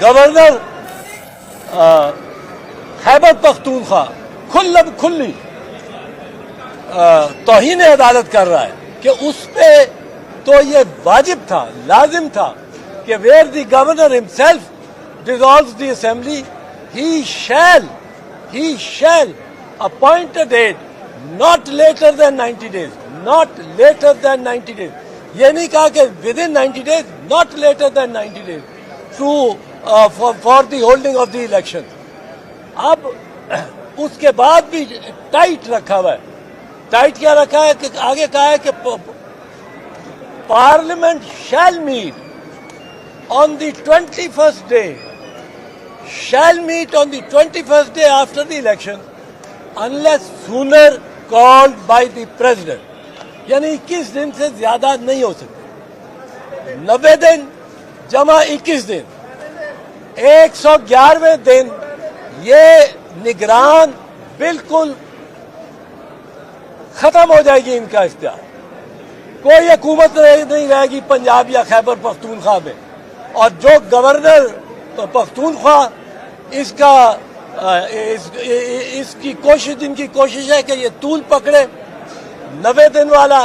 Governor Khyber Pakhtunkhwa کھلی توہین عدالت کر رہا ہے کہ اس پہ تو یہ واجب تھا، لازم تھا کہ where the governor himself dissolves the assembly, he shall appoint a date not later than 90 days. Not later than 90 days. یہ نہیں کہا کہ within 90 days, not later than 90 days for the holding of the election. اب اس کے بعد بھی tight رکھا ہوا ہے. ٹائٹ کیا رکھا ہے کہ آگے کہا ہے کہ parliament shall meet on the 21st day, shall meet on the 21st day after the election unless sooner called by the president. یعنی 21 دن سے زیادہ نہیں ہو سکتے. 90 دن جمع 21 دن 111ویں دن یہ نگران بالکل ختم ہو جائے گی ان کا اختیار. کوئی حکومت نہیں رہے گی پنجاب یا خیبر پختونخوا میں. اور جو گورنر پختونخوا اس کی کوشش، ان کی کوشش ہے کہ یہ طول پکڑے 90 دن والا